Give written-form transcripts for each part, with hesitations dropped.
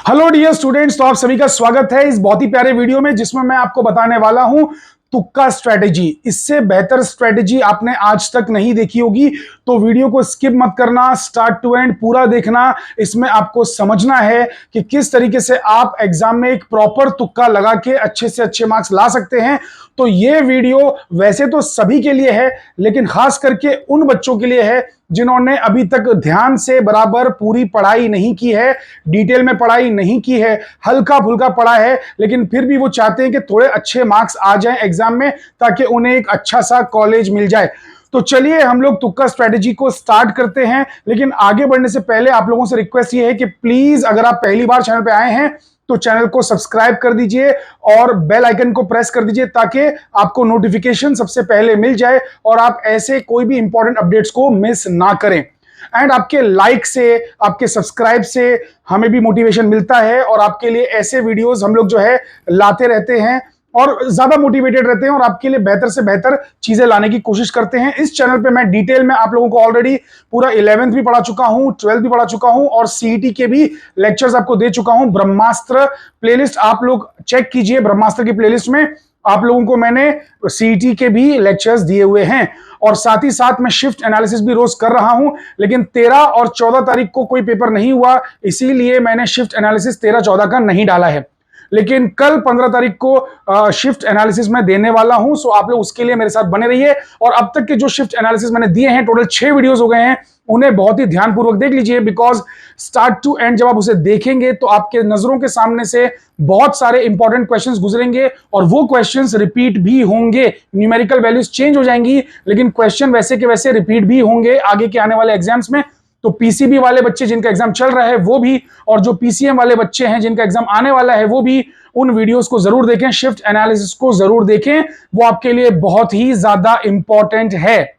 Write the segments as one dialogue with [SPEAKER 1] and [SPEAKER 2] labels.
[SPEAKER 1] Hello dear students, तो आप सभी का स्वागत है इस बहुत ही प्यारे वीडियो में जिसमें मैं आपको बताने वाला हूं तुक्का स्ट्रेटेजी। इससे बेहतर स्ट्रेटेजी आपने आज तक नहीं देखी होगी, तो वीडियो को स्किप मत करना, स्टार्ट टू एंड पूरा देखना। इसमें आपको समझना है कि किस तरीके से आप एग्जाम में एक प्रॉपर तुक्का लगा के अच्छे से अच्छे मार्क्स ला सकते हैं। तो ये वीडियो वैसे तो सभी के लिए है, लेकिन खास करके उन बच्चों के लिए है जिन्होंने अभी तक ध्यान से बराबर पूरी पढ़ाई नहीं की है, डिटेल में पढ़ाई नहीं की है, हल्का फुल्का पढ़ा है, लेकिन फिर भी वो चाहते हैं कि थोड़े अच्छे मार्क्स आ जाएं एग्जाम में ताकि उन्हें एक अच्छा सा कॉलेज मिल जाए। तो चलिए हम लोग तुक्का स्ट्रेटेजी को स्टार्ट करते हैं। लेकिन आगे बढ़ने से पहले आप लोगों से रिक्वेस्ट ये है कि प्लीज अगर आप पहली बार चैनल पे आए हैं तो चैनल को सब्सक्राइब कर दीजिए और बेल आइकन को प्रेस कर दीजिए ताकि आपको नोटिफिकेशन सबसे पहले मिल जाए और आप ऐसे कोई भी इंपॉर्टेंट अपडेट्स को मिस ना करें। एंड आपके लाइक से, आपके सब्सक्राइब से हमें भी मोटिवेशन मिलता है और आपके लिए ऐसे वीडियोस हम लोग जो है लाते रहते हैं और ज्यादा मोटिवेटेड रहते हैं और आपके लिए बेहतर से बेहतर चीजें लाने की कोशिश करते हैं। इस चैनल पे मैं डिटेल में आप लोगों को ऑलरेडी पूरा 11th भी पढ़ा चुका हूं, 12th भी पढ़ा चुका हूं और सीईटी के भी लेक्चर्स आपको दे चुका हूं। ब्रह्मास्त्र प्लेलिस्ट आप लोग चेक कीजिए, ब्रह्मास्त्र की प्लेलिस्ट में आप लोगों को मैंने सीईटी के भी लेक्चर्स दिए हुए हैं और साथ ही साथ मैं शिफ्ट एनालिसिस भी रोज कर रहा हूं। लेकिन 13 और 14 तारीख को कोई पेपर नहीं हुआ, इसीलिए मैंने शिफ्ट एनालिसिस 13-14 का नहीं डाला है, लेकिन कल 15 तारीख को शिफ्ट एनालिसिस में देने वाला हूं। सो आप लोग उसके लिए मेरे साथ बने रहिए और अब तक के जो शिफ्ट एनालिसिस मैंने दिए हैं, टोटल 6 वीडियोस हो गए हैं, उन्हें बहुत ही ध्यानपूर्वक देख लीजिए। बिकॉज स्टार्ट टू एंड जब आप उसे देखेंगे तो आपके नजरों के सामने से बहुत सारे इंपॉर्टेंट क्वेश्चंस गुजरेंगे और वो क्वेश्चंस रिपीट भी होंगे। न्यूमेरिकल वैल्यूज चेंज हो जाएंगी लेकिन क्वेश्चन वैसे के वैसे रिपीट भी होंगे आगे के आने वाले एग्जाम्स में। तो पीसीबी वाले बच्चे जिनका एग्जाम चल रहा है वो भी, और जो पीसीएम वाले बच्चे हैं जिनका एग्जाम आने वाला है वो भी, उन वीडियोस को जरूर देखें, शिफ्ट एनालिसिस को जरूर देखें, वो आपके लिए बहुत ही ज्यादा इंपॉर्टेंट है।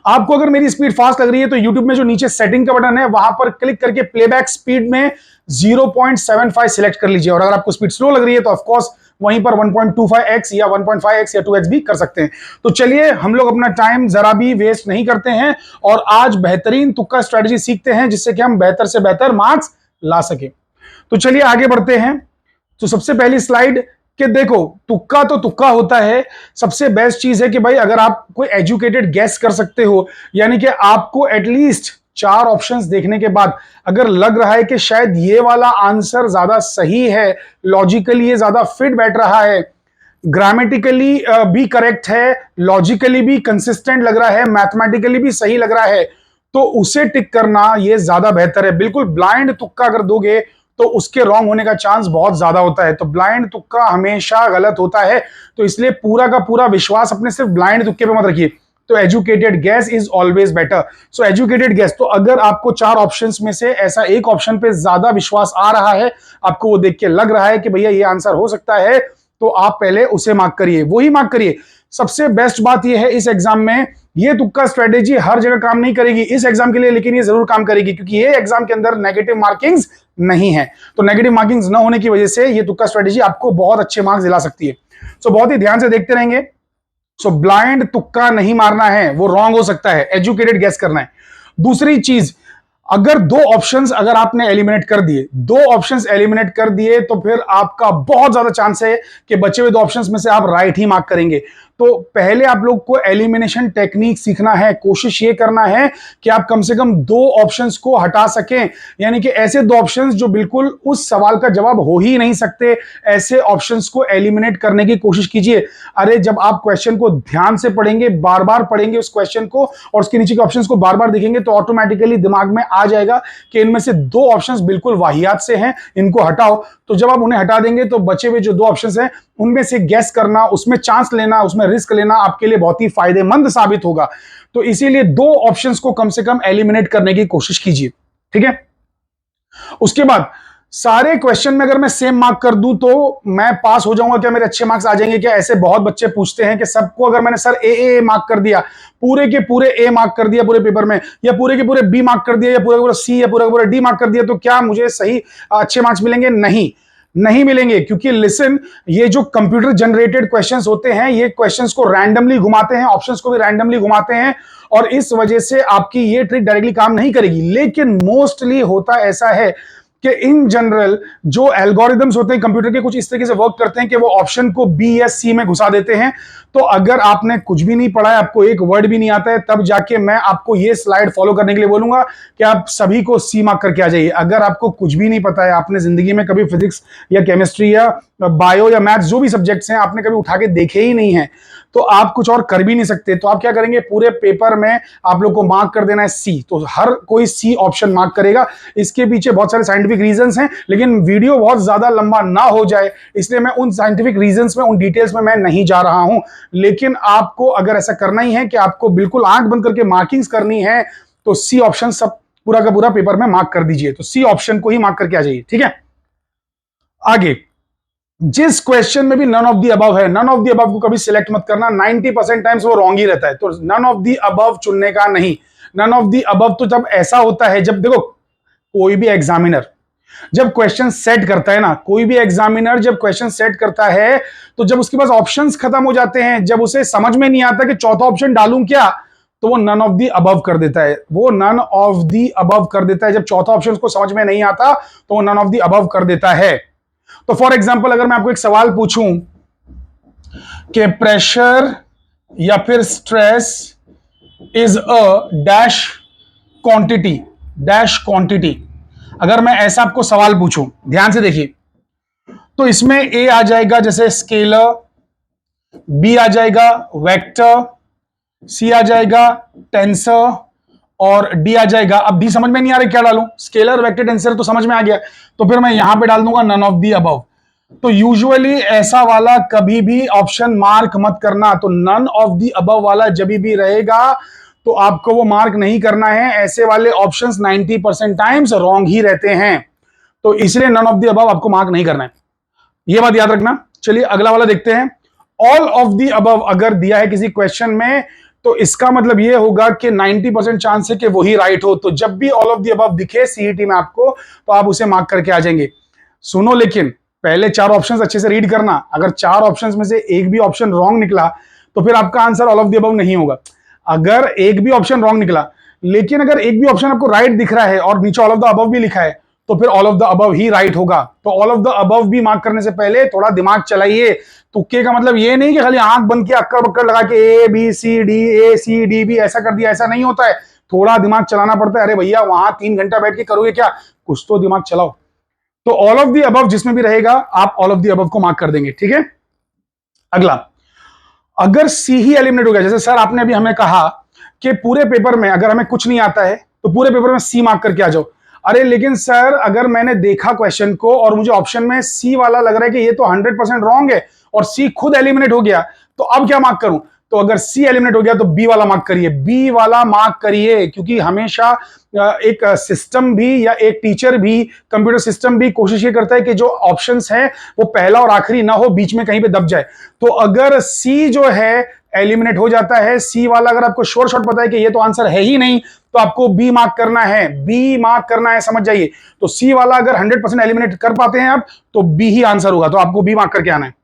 [SPEAKER 1] आपको अगर मेरी स्पीड फास्ट लग रही है तो YouTube में जो नीचे सेटिंग का बटन है वहां पर क्लिक करके प्लेबैक स्पीड में 0.75 सिलेक्ट कर लीजिए और अगर आपको स्पीड स्लो लग रही है तो ऑफकोर्स वहीं पर 1.25x या 1.5x या 2x भी कर सकते हैं। तो चलिए हम लोग अपना टाइम जरा भी वेस्ट नहीं करते हैं और आज बेहतरीन तुक्का स्ट्रेटजी सीखते हैं जिससे कि हम बेहतर से बेहतर मार्क्स ला सके। तो चलिए आगे बढ़ते हैं। तो सबसे पहली स्लाइड कि देखो तुक्का तो तुक्का होता है। सबसे बेस्ट चीज है कि भाई अगर आप कोई एजुकेटेड गेस कर सकते हो, यानी कि आपको एटलीस्ट 4 ऑप्शंस देखने के बाद अगर लग रहा है कि शायद ये वाला आंसर ज्यादा सही है, लॉजिकली ये ज्यादा फिट बैठ रहा है, ग्रामेटिकली भी करेक्ट है, लॉजिकली भी कंसिस्टेंट लग रहा है, मैथमेटिकली भी सही लग रहा है, तो उसे टिक करना ये ज्यादा बेहतर है। बिल्कुल ब्लाइंड तुक्का अगर दोगे तो उसके रॉन्ग होने का चांस बहुत ज्यादा होता है। तो ब्लाइंड तुक्का हमेशा गलत होता है, तो इसलिए पूरा का पूरा विश्वास अपने सिर्फ ब्लाइंड तुक्के पे मत रखिए। तो educated gas is always better. So educated gas, तो अगर आपको 4 ऑप्शंस में से ऐसा एक ऑप्शन पे ज्यादा विश्वास आ रहा है, आपको वो देख के लग रहा है कि भैया ये आंसर हो सकता है, तो आप पहले उसे मार्क करिए, वही मार्क करिए। सबसे बेस्ट बात यह है इस एग्जाम में, ये तुक्का स्ट्रेटेजी हर जगह काम नहीं करेगी इस एग्जाम के लिए, लेकिन ये जरूर काम करेगी क्योंकि ये एग्जाम के अंदर नेगेटिव मार्किंग्स नहीं है। तो नेगेटिव मार्किंग्स ना होने की वजह से ये तुक्का स्ट्रेटेजी आपको बहुत अच्छे मार्क्स दिला सकती है। सो बहुत ही ध्यान से देखते रहेंगे। सो ब्लाइंड तुक्का नहीं मारना है, वो रॉन्ग हो सकता है, एजुकेटेड गेस करना है। दूसरी चीज, अगर 2 ऑप्शंस अगर आपने एलिमिनेट कर दिए, 2 ऑप्शंस एलिमिनेट कर दिए तो फिर आपका बहुत ज्यादा चांस है कि बचे हुए 2 ऑप्शंस में से आप राइट ही मार्क करेंगे। तो पहले आप लोग को एलिमिनेशन टेक्निक सीखना है, कोशिश ये करना है कि आप कम से कम 2 ऑप्शंस को हटा सकें, यानी कि ऐसे 2 ऑप्शंस जो बिल्कुल उस सवाल का जवाब हो ही नहीं सकते, ऐसे ऑप्शंस को एलिमिनेट करने की कोशिश कीजिए। अरे जब आप क्वेश्चन को ध्यान से पढ़ेंगे, बार बार पढ़ेंगे उस क्वेश्चन को और उसके नीचे के ऑप्शंस को बार बार देखेंगे तो ऑटोमेटिकली दिमाग में आ जाएगा कि इनमें से 2 ऑप्शंस बिल्कुल वाहियात से हैं, इनको हटाओ। तो जब आप उन्हें हटा देंगे तो बचे हुए जो 2 ऑप्शंस हैं उनमें से गैस करना, उसमें चांस लेना, उसमें रिस्क लेना आपके लिए बहुत ही फायदेमंद साबित होगा। तो इसीलिए 2 ऑप्शंस को कम से कम एलिमिनेट करने की कोशिश कीजिए, ठीक है। उसके बाद सारे क्वेश्चन में अगर मैं सेम मार्क कर दूं तो मैं पास हो जाऊंगा क्या, मेरे अच्छे मार्क्स आ जाएंगे क्या? ऐसे बहुत बच्चे पूछते हैं कि सबको अगर मैंने सर ए मार्क कर दिया, पूरे के पूरे ए मार्क कर दिया पूरे पेपर में, या पूरे के पूरे बी मार्क कर दिया, या पूरा पूरा सी या पूरा पूरा डी मार्क कर दिया, तो क्या मुझे सही अच्छे मार्क्स मिलेंगे? नहीं मिलेंगे, क्योंकि लिसन, ये जो कंप्यूटर जनरेटेड क्वेश्चंस होते हैं ये क्वेश्चंस को रैंडमली घुमाते हैं, ऑप्शंस को भी रैंडमली घुमाते हैं और इस वजह से आपकी ये ट्रिक डायरेक्टली काम नहीं करेगी। लेकिन मोस्टली होता ऐसा है कि इन जनरल जो एल्गोरिदम्स होते हैं कंप्यूटर के, कुछ इस तरीके से वर्क करते हैं कि वो ऑप्शन को बी या सी में घुसा देते हैं। तो अगर आपने कुछ भी नहीं पढ़ा है, आपको एक वर्ड भी नहीं आता है, तब जाके मैं आपको ये स्लाइड फॉलो करने के लिए बोलूंगा कि आप सभी को सी मार्क करके आ जाइए। अगर आपको कुछ भी नहीं पता है, आपने जिंदगी में कभी फिजिक्स या केमिस्ट्री या बायो या मैथ्स जो भी सब्जेक्ट्स हैं आपने कभी उठा के देखे ही नहीं है, तो आप कुछ और कर भी नहीं सकते। तो आप क्या करेंगे, पूरे पेपर में आप लोग को मार्क कर देना है सी। तो हर कोई सी ऑप्शन मार्क करेगा। इसके पीछे बहुत सारे साइंटिफिक रीजंस हैं, लेकिन वीडियो बहुत ज्यादा लंबा ना हो जाए इसलिए मैं उन साइंटिफिक रीजंस में, उन डिटेल्स में मैं नहीं जा रहा हूं। लेकिन आपको अगर ऐसा करना ही है कि आपको बिल्कुल आंख बंद करके मार्किंग्स करनी है, तो सी ऑप्शन सब पूरा का पूरा पेपर में मार्क कर दीजिए। तो सी ऑप्शन को ही मार्क करके आ जाइए, ठीक है। आगे, जिस क्वेश्चन में भी नन ऑफ दी अबव है, नन ऑफ दी अबव को कभी सिलेक्ट मत करना, 90% टाइम्स वो रॉन्ग ही रहता है। तो नन ऑफ दी अबव चुनने का नहीं। नन ऑफ दी अबव तो जब ऐसा होता है, जब देखो कोई भी एग्जामिनर जब क्वेश्चन सेट करता है ना, कोई भी एग्जामिनर जब क्वेश्चन सेट करता है, तो जब उसके पास ऑप्शंस खत्म हो जाते हैं, जब उसे समझ में नहीं आता कि चौथा ऑप्शन डालूं क्या, तो वो नन ऑफ दी अबव कर देता है। वो नन ऑफ दी अबव कर देता है। जब चौथा ऑप्शन को समझ में नहीं आता तो वो नन ऑफ दी अबव कर देता है। तो फॉर एग्जाम्पल, अगर मैं आपको एक सवाल पूछूं कि प्रेशर या फिर stress is a dash quantity, dash quantity, अगर मैं ऐसा आपको सवाल पूछूं, ध्यान से देखिए, तो इसमें ए आ जाएगा जैसे स्केलर, बी आ जाएगा वेक्टर, सी आ जाएगा टेंसर और डी आ जाएगा, अब डी समझ में नहीं आ रहा क्या डालूं, स्केलर वेक्टर टेंसर तो समझ में आ गया, तो फिर मैं यहां पे डाल दूंगा नन ऑफ दी अबव। तो यूजुअली ऐसा वाला कभी भी ऑप्शन मार्क मत करना। तो नन ऑफ दी अबव वाला जब भी रहेगा तो आपको वो मार्क नहीं करना है। ऐसे वाले ऑप्शंस 90% टाइम्स रॉन्ग ही रहते हैं, तो इसलिए नन ऑफ दी अबव आपको मार्क नहीं करना है, ये बात याद रखना। चलिए अगला वाला देखते हैं। ऑल ऑफ दी अबव अगर दिया है किसी क्वेश्चन में, तो इसका मतलब ये होगा कि 90% चांस है कि वही राइट हो। तो जब भी ऑल ऑफ दी अबव दिखे सीईटी में आपको, तो आप उसे मार्क करके आ जाएंगे। सुनो, लेकिन पहले 4 ऑप्शंस अच्छे से रीड करना। अगर 4 ऑप्शंस में से एक भी ऑप्शन रॉन्ग निकला तो फिर आपका answer all of the above नहीं होगा। अगर एक भी ऑप्शन रॉन्ग निकला, लेकिन अगर एक भी ऑप्शन आपको राइट दिख रहा है और नीचे ऑल ऑफ द अबव भी लिखा है, तो फिर all of the above he right होगा। तो ऑल ऑफ द अबव भी मार्क करने से पहले थोड़ा दिमाग चलाइए। तुक्के का मतलब ये नहीं कि खाली आंख बंद किया, अक्कड़ बक्कड़ लगा के A B C D, A C D B ऐसा कर दिया, ऐसा नहीं होता है। थोड़ा दिमाग चलाना पड़ता है। अरे भैया वहां 3 घंटा बैठ के करोगे क्या, कुछ तो दिमाग चलाओ। तो ऑल ऑफ दी अबव जिसमें भी रहेगा आप ऑल ऑफ दी अबव को मार्क कर देंगे, ठीक है। अगला, अगर सी ही एलिमिनेट हो गया, जैसे सर आपने अभी हमें कहा कि पूरे पेपर में अगर हमें कुछ नहीं आता है तो पूरे पेपर में सी मार्क करके आ जाओ। अरे लेकिन सर अगर मैंने देखा क्वेश्चन को और मुझे ऑप्शन में सी वाला लग रहा है कि ये तो 100% रॉन्ग है और सी खुद एलिमिनेट हो गया, तो अब क्या मार्क करूं। तो अगर सी एलिमिनेट हो गया तो बी वाला मार्क करिए, बी वाला मार्क करिए, क्योंकि हमेशा एक सिस्टम भी या एक टीचर भी, कंप्यूटर सिस्टम भी कोशिश ये करता है कि जो ऑप्शंस हैं वो पहला और आखिरी ना हो, बीच में कहीं पे दब जाए। तो अगर सी जो है एलिमिनेट हो जाता है, सी वाला अगर आपको श्योर शॉट पता है कि ये तो आंसर है ही नहीं, तो आपको बी मार्क करना है, बी मार्क करना है, समझ जाइए। तो सी वाला अगर 100% एलिमिनेट कर पाते हैं आप, तो बी ही आंसर होगा, तो आपको बी मार्क करके आना है।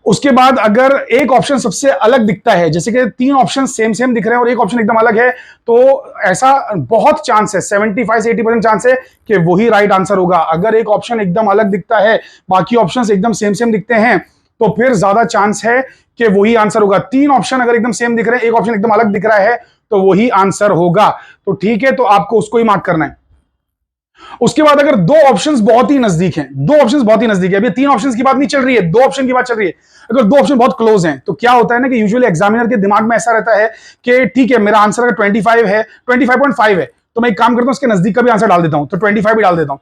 [SPEAKER 1] उसके बाद अगर एक ऑप्शन सबसे अलग दिखता है, जैसे कि 3 ऑप्शन सेम सेम दिख रहे हैं और एक ऑप्शन एकदम अलग है, तो ऐसा बहुत चांस है, 75 से 80% चांस है कि वही राइट आंसर होगा। अगर एक ऑप्शन एकदम अलग दिखता है, बाकी ऑप्शंस एकदम सेम सेम दिखते हैं, तो फिर ज्यादा चांस है कि वही आंसर होगा। 3 ऑप्शन अगर एकदम सेम दिख रहे हैं, एक ऑप्शन एकदम अलग दिख रहा है, तो वही आंसर होगा। तो ठीक है, तो आपको उसको ही मार्क करना है। उसके बाद अगर 2 ऑप्शंस बहुत ही नजदीक हैं, 2 ऑप्शंस बहुत ही नजदीक है, अभी 3 ऑप्शंस की बात नहीं चल रही है, 2 ऑप्शन की बात चल रही है। अगर 2 ऑप्शन बहुत क्लोज हैं, तो क्या होता है ना कि यूजुअली एग्जामिनर के दिमाग में ऐसा रहता है कि ठीक है मेरा आंसर अगर 25 है, 25.5 है, तो मैं एक काम करता हूं उसके नजदीक का भी आंसर डाल देता हूं, तो 25 भी डाल देता हूं।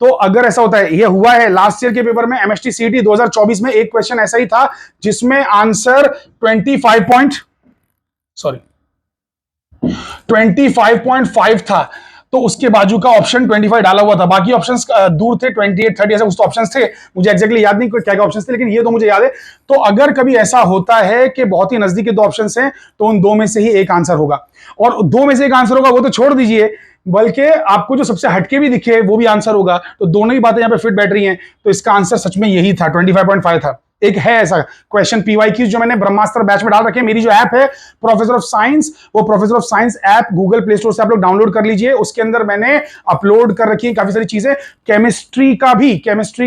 [SPEAKER 1] तो अगर ऐसा होता है, ये हुआ है लास्ट ईयर के पेपर में, एमएसटी सीईटी 2024 में एक क्वेश्चन ऐसा ही था जिसमें आंसर 25.5 था, तो उसके बाजू का ऑप्शन 25 डाला हुआ था, बाकी ऑप्शंस दूर थे, 28 30 ऐसे कुछ ऑप्शंस थे, मुझे एग्जैक्टली याद नहीं क्या क्या ऑप्शंस थे, लेकिन ये तो मुझे याद है। तो अगर कभी ऐसा होता है कि बहुत ही नजदीक के 2 ऑप्शंस हैं, तो उन 2 में से ही एक आंसर होगा, और 2 में से एक आंसर होगा वो तो छोड़ दीजिए, बल्कि आपको जो सबसे हटके भी दिखे वो भी आंसर होगा। तो दोनों ही बातें यहां पे फिट बैठ रही हैं, तो इसका आंसर सच में यही था, 25.5 था। एक है ऐसा क्वेश्चन पीवाईक्यूज जो मैंने ब्रह्मास्त्र बैच में डाल रखे हैं। मेरी जो ऐप है प्रोफेसर ऑफ साइंस, वो professor of science app Google play store से आप लोग डाउनलोड कर लीजिए। उसके अंदर मैंने अपलोड कर रखी है काफी सारी चीजें। केमिस्ट्री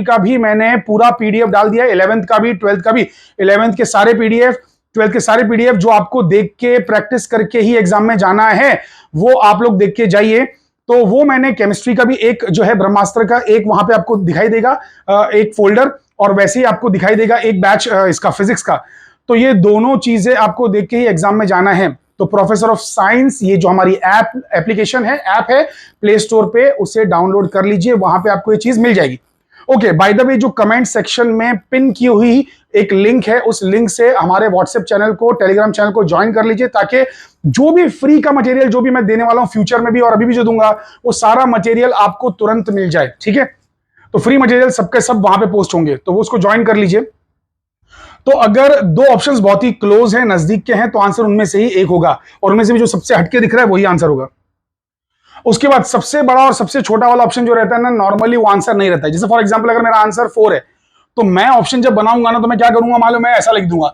[SPEAKER 1] का भी मैंने पूरा पीडीएफ डाल दिया है, 11th का भी, 12th का भी। 11th के सारे पीडीएफ, 12th के सारे पीडीएफ जो आपको देख के प्रैक्टिस करके ही एग्जाम में जाना है, वो आप लोग देख के जाइए। तो वो मैंने केमिस्ट्री का भी एक जो है ब्रह्मास्त्र का एक वहां पे आपको दिखाई देगा एक फोल्डर, और वैसे ही आपको दिखाई देगा एक बैच इसका फिजिक्स का। तो ये दोनों चीजें आपको देख के ही एग्जाम में जाना है। तो प्रोफेसर ऑफ साइंस ये जो हमारी एप्लीकेशन है, ऐप है प्ले स्टोर पे, उसे डाउनलोड कर लीजिए, वहां पे आपको ये चीज मिल जाएगी। ओके, बाय द वे जो कमेंट सेक्शन में पिन की हुई एक लिंक है, उस लिंक से हमारे व्हाट्सएप चैनल को, टेलीग्राम चैनल को ज्वाइन कर लीजिए, ताकि जो भी फ्री का मटेरियल जो भी मैं देने वाला हूं फ्यूचर में भी और अभी भी जो दूंगा, वो सारा मटेरियल आपको तुरंत मिल जाए। ठीक है, तो फ्री मटेरियल सबके सब वहां पे पोस्ट होंगे, तो वो उसको ज्वाइन कर लीजिए। तो अगर दो ऑप्शंस बहुत ही क्लोज हैं, नजदीक के हैं, तो आंसर उनमें से ही एक होगा, और उनमें से भी जो सबसे हटके दिख रहा है वही आंसर होगा। उसके बाद सबसे बड़ा और सबसे छोटा वाला ऑप्शन जो रहता है ना, नॉर्मली वो आंसर नहीं रहता है। जैसे फॉर एग्जांपल अगर मेरा आंसर 4 है, तो मैं ऑप्शन जब बनाऊंगा ना, तो मैं क्या करूंगा मालूम है, ऐसा लिख दूंगा,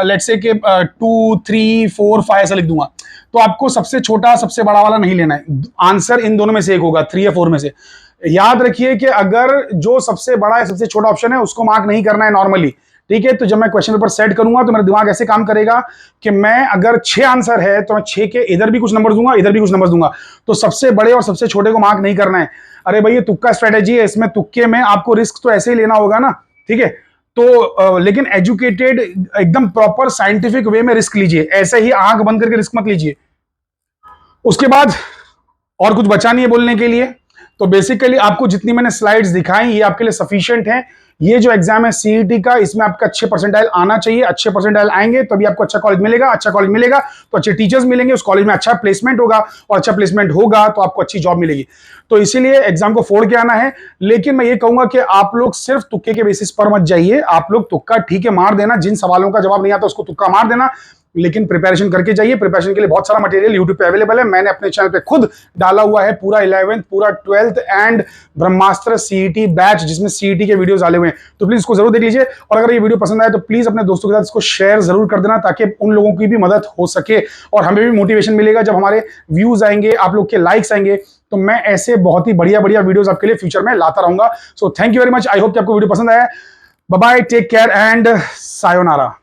[SPEAKER 1] लेट्स से कि 2 3 4 5 ऐसा लिख दूंगा। तो आपको सबसे छोटा सबसे बड़ा वाला नहीं लेना है, आंसर इन दोनों में से एक होगा, 3 या 4 में से। याद रखिए कि अगर जो सबसे बड़ा है सबसे छोटा ऑप्शन है उसको मार्क नहीं करना है नॉर्मली। ठीक है, तो जब मैं क्वेश्चन पेपर सेट करूंगा तो मेरा दिमाग ऐसे काम करेगा कि मैं अगर 6 आंसर है तो मैं 6 के इधर भी कुछ नंबर दूंगा, इधर भी कुछ नंबर दूंगा। तो सबसे बड़े और सबसे छोटे को मार्क नहीं करना है। अरे भाई ये तुक्का स्ट्रेटेजी है, इसमें तुक्के में आपको रिस्क तो ऐसे ही लेना होगा ना। ठीक है, तो लेकिन एजुकेटेड एकदम प्रॉपर साइंटिफिक वे में रिस्क लीजिए, ऐसे ही आंख बंद करके रिस्क मत लीजिए। उसके बाद और कुछ बचा नहीं है बोलने के लिए। तो बेसिकली आपको जितनी मैंने स्लाइड्स दिखाई ये आपके लिए सफिशिएंट है। ये जो एग्जाम है सीईटी का, इसमें आपका अच्छे परसेंटाइल आना चाहिए। अच्छे परसेंटाइल आएंगे तभी आपको अच्छा कॉलेज मिलेगा, अच्छा कॉलेज मिलेगा तो अच्छे टीचर्स मिलेंगे, उस कॉलेज में अच्छा प्लेसमेंट होगा, और अच्छा प्लेसमेंट होगा तो आपको अच्छी जॉब मिलेगी। तो इसीलिए एग्जाम को फोड़ के आना है। लेकिन मैं ये कहूंगा कि आप लोग सिर्फ तुक्के के बेसिस पर मत जाइए। आप लोग तुक्का ठीक है मार देना, जिन सवालों का जवाब नहीं आता उसको तुक्का मार देना, लेकिन प्रिपरेशन करके जाइए। प्रिपरेशन के लिए बहुत सारा मटेरियल यूट्यूब पे अवेलेबल है, मैंने अपने चैनल पे खुद डाला हुआ है, पूरा 11th पूरा 12th and Brahmastra CET batch, जिसमें सीईटी के वीडियोस डाले हुए हैं। तो प्लीज इसको जरूर देख लीजिए, और अगर ये वीडियो पसंद आए तो प्लीज अपने दोस्तों के साथ इसको शेयर जरूर कर देना, ताकि उन लोगों की भी मदद हो सके और हमें भी मोटिवेशन मिलेगा। जब हमारे व्यूज आएंगे, आप लोग के लाइक्स आएंगे, तो मैं ऐसे बहुत ही बढ़िया बढ़िया वीडियोस आपके लिए फ्यूचर में लाता रहूंगा। So thank you very much, I hope कि आपको वीडियो पसंद आया। Bye bye, take care and sayonara.